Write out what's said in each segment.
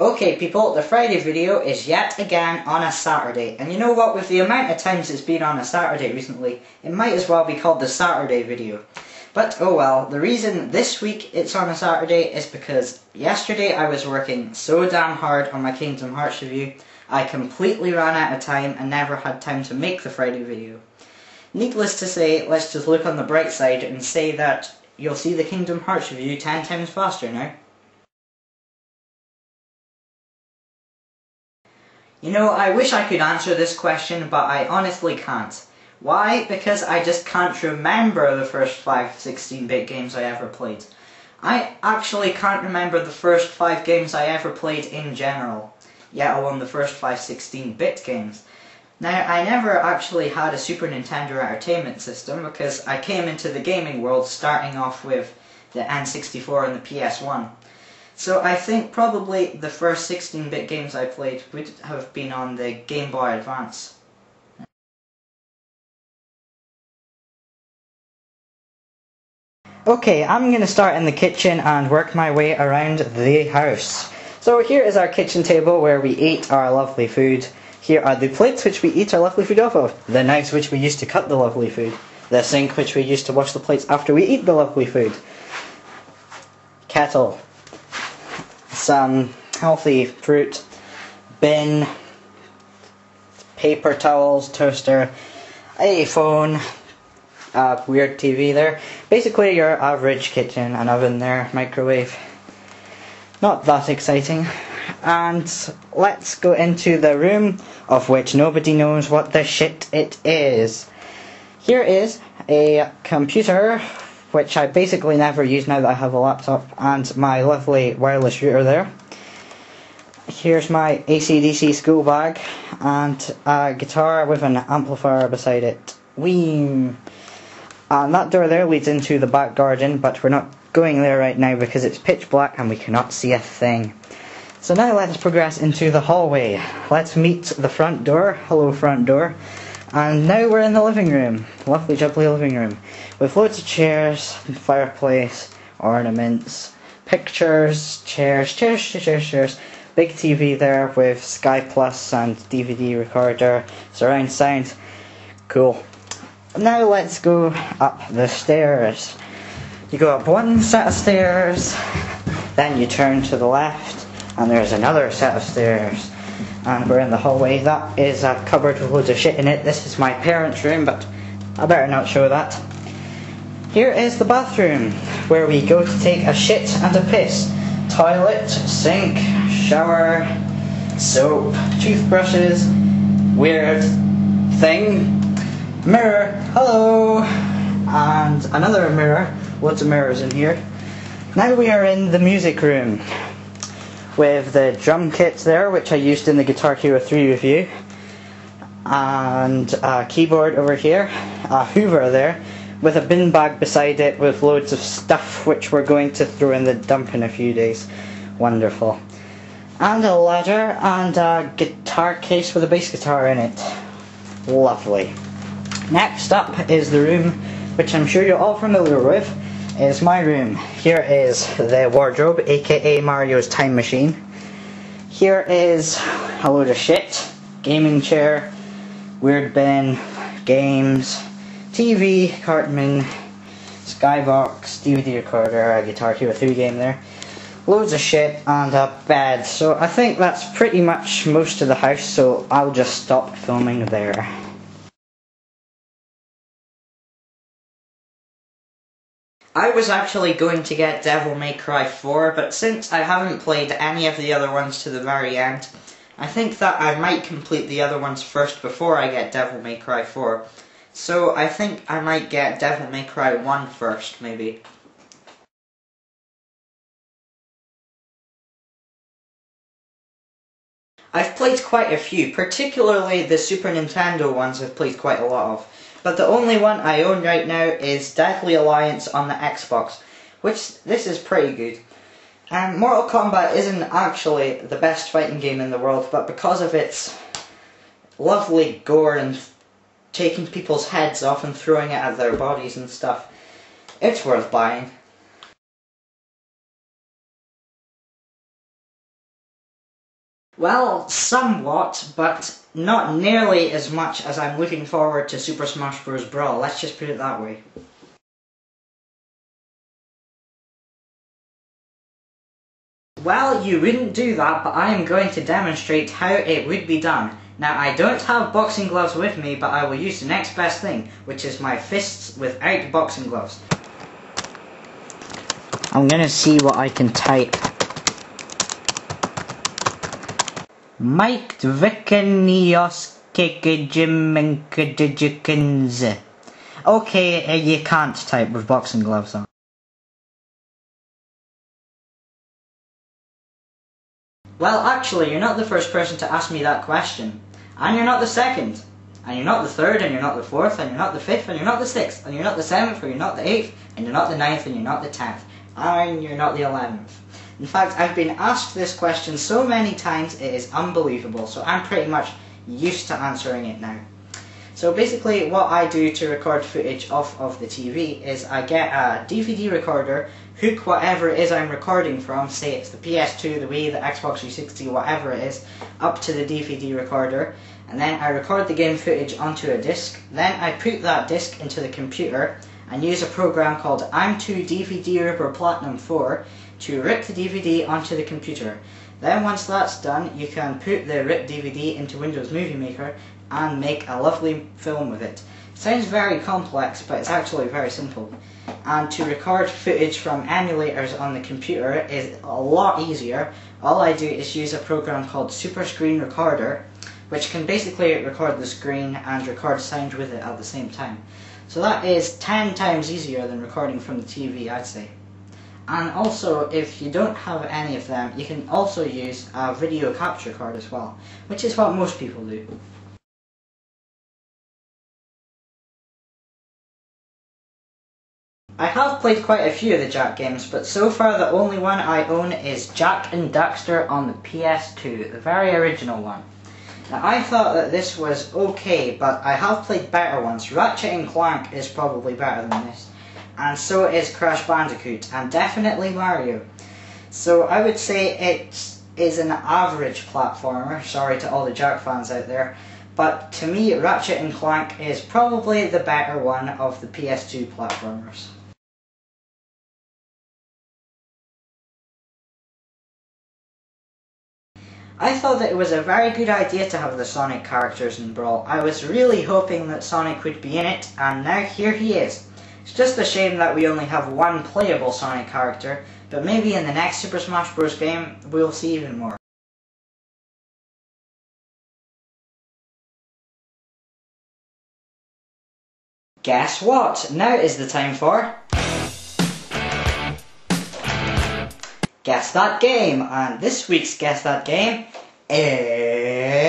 Okay people, the Friday video is yet again on a Saturday, and you know what, with the amount of times it's been on a Saturday recently, it might as well be called the Saturday video. But oh well, the reason this week it's on a Saturday is because yesterday I was working so damn hard on my Kingdom Hearts review, I completely ran out of time and never had time to make the Friday video. Needless to say, let's just look on the bright side and say that you'll see the Kingdom Hearts review 10 times faster now. You know, I wish I could answer this question, but I honestly can't. Why? Because I just can't remember the first 5 16-bit games I ever played. I actually can't remember the first 5 games I ever played in general, yet alone the first 5 16-bit games. Now, I never actually had a Super Nintendo Entertainment System because I came into the gaming world starting off with the N64 and the PS1. So I think probably the first 16-bit games I played would have been on the Game Boy Advance. Okay, I'm going to start in the kitchen and work my way around the house. So here is our kitchen table where we eat our lovely food. Here are the plates which we eat our lovely food off of. The knives which we use to cut the lovely food. The sink which we use to wash the plates after we eat the lovely food. Kettle. Some healthy fruit, bin, paper towels, toaster, a phone, a weird TV there. Basically your average kitchen, an oven there, microwave. Not that exciting. And let's go into the room of which nobody knows what the shit it is. Here is a computer, which I basically never use now that I have a laptop, and my lovely wireless router there. Here's my AC/DC school bag, and a guitar with an amplifier beside it. Whee! And that door there leads into the back garden, but we're not going there right now because it's pitch black and we cannot see a thing. So now let's progress into the hallway. Let's meet the front door. Hello, front door. And now we're in the living room. Lovely jubbly living room. With loads of chairs, fireplace, ornaments, pictures, chairs. Big TV there with Sky Plus and DVD recorder, surround sound. Cool. Now let's go up the stairs. You go up one set of stairs, then you turn to the left, and there's another set of stairs. And we're in the hallway. That is a cupboard with loads of shit in it. This is my parents' room, but I better not show that. Here is the bathroom, where we go to take a shit and a piss. Toilet, sink, shower, soap, toothbrushes, weird thing, mirror, hello, and another mirror, loads of mirrors in here. Now we are in the music room, with the drum kit there, which I used in the Guitar Hero 3 review, and a keyboard over here, a Hoover there, with a bin bag beside it with loads of stuff which we're going to throw in the dump in a few days. Wonderful. And a ladder and a guitar case with a bass guitar in it. Lovely. Next up is the room, which I'm sure you're all familiar with, is my room. Here is the wardrobe, aka Mario's time machine. Here is a load of shit, gaming chair, weird bin, games, TV, Cartman, Skybox, DVD recorder, a Guitar Hero 3 game there, loads of shit, and a bed. So I think that's pretty much most of the house, so I'll just stop filming there. I was actually going to get Devil May Cry 4, but since I haven't played any of the other ones to the very end, I think that I might complete the other ones first before I get Devil May Cry 4. So I think I might get Devil May Cry 1 first, maybe. I've played quite a few, particularly the Super Nintendo ones I've played quite a lot of. But the only one I own right now is Deadly Alliance on the Xbox, which this is pretty good. And Mortal Kombat isn't actually the best fighting game in the world, but because of its lovely gore and taking people's heads off and throwing it at their bodies and stuff, it's worth buying. Well, somewhat, but not nearly as much as I'm looking forward to Super Smash Bros. Brawl, let's just put it that way. Well, you wouldn't do that, but I am going to demonstrate how it would be done. Now, I don't have boxing gloves with me, but I will use the next best thing, which is my fists without boxing gloves. I'm gonna see what I can type. Mike Vikanios Kikijiminkajikins. Okay, you can't type with boxing gloves on. Well, actually, you're not the first person to ask me that question. And you're not the second. And you're not the third, and you're not the fourth, and you're not the fifth, and you're not the sixth, and you're not the seventh, or you're not the eighth, and you're not the ninth, and you're not the 10th. And you're not the 11th. In fact, I've been asked this question so many times, it is unbelievable. So I'm pretty much used to answering it now. So basically, what I do to record footage off of the TV is I get a DVD recorder, hook whatever it is I'm recording from, say it's the PS2, the Wii, the Xbox 360, whatever it is, up to the DVD recorder, and then I record the game footage onto a disc. Then I put that disc into the computer and use a program called I'm2 DVD Ripper Platinum 4 to rip the DVD onto the computer. Then once that's done, you can put the ripped DVD into Windows Movie Maker and make a lovely film with it. Sounds very complex, but it's actually very simple. And to record footage from emulators on the computer is a lot easier. All I do is use a program called Super Screen Recorder, which can basically record the screen and record sound with it at the same time. So that is 10 times easier than recording from the TV, I'd say. And also, if you don't have any of them, you can also use a video capture card as well, which is what most people do. I have played quite a few of the Jak games, but so far the only one I own is Jak and Daxter on the PS2, the very original one. Now I thought that this was okay, but I have played better ones. Ratchet and Clank is probably better than this, and so is Crash Bandicoot, and definitely Mario. So I would say it is an average platformer, sorry to all the Jak fans out there, but to me Ratchet and Clank is probably the better one of the PS2 platformers. I thought that it was a very good idea to have the Sonic characters in Brawl. I was really hoping that Sonic would be in it, and now here he is. It's just a shame that we only have one playable Sonic character, but maybe in the next Super Smash Bros. Game we'll see even more. Guess what? Now is the time for Guess That Game, and this week's Guess That Game is...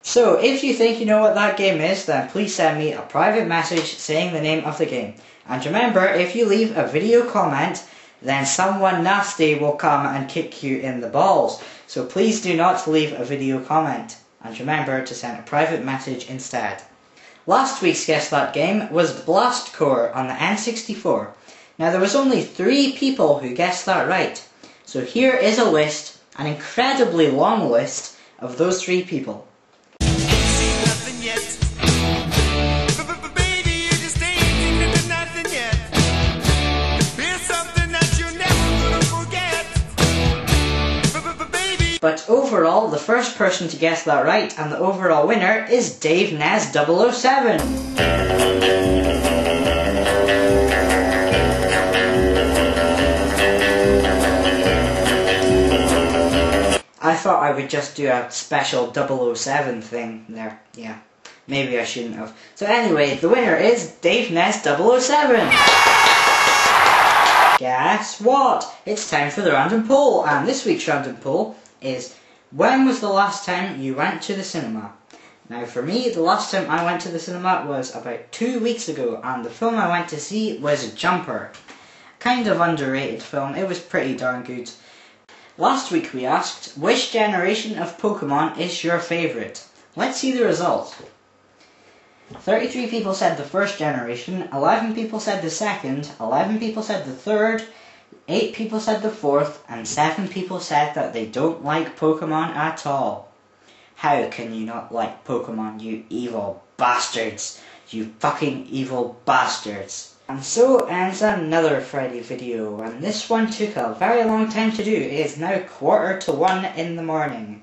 So, if you think you know what that game is, then please send me a private message saying the name of the game. And remember, if you leave a video comment, then someone nasty will come and kick you in the balls. So please do not leave a video comment. And remember to send a private message instead. Last week's Guess That Game was Blast Corps on the N64. Now there was only 3 people who guessed that right. So here is a list, an incredibly long list, of those 3 people. But overall, the first person to guess that right, and the overall winner, is Dave Nez 007. I thought I would just do a special 007 thing there. Yeah, maybe I shouldn't have. So anyway, the winner is Dave Nez 007. Guess what? It's time for the random poll, and this week's random poll is, when was the last time you went to the cinema? Now for me, the last time I went to the cinema was about 2 weeks ago, and the film I went to see was Jumper. Kind of underrated film, it was pretty darn good. Last week we asked, which generation of Pokemon is your favourite? Let's see the results. 33 people said the first generation, 11 people said the second, 11 people said the third, 8 people said the fourth, and 7 people said that they don't like Pokemon at all. How can you not like Pokemon, you evil bastards? You fucking evil bastards. And so ends another Friday video, and this one took a very long time to do. It is now 1:45 in the morning.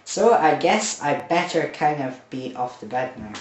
So I guess I better kind of be off to bed now.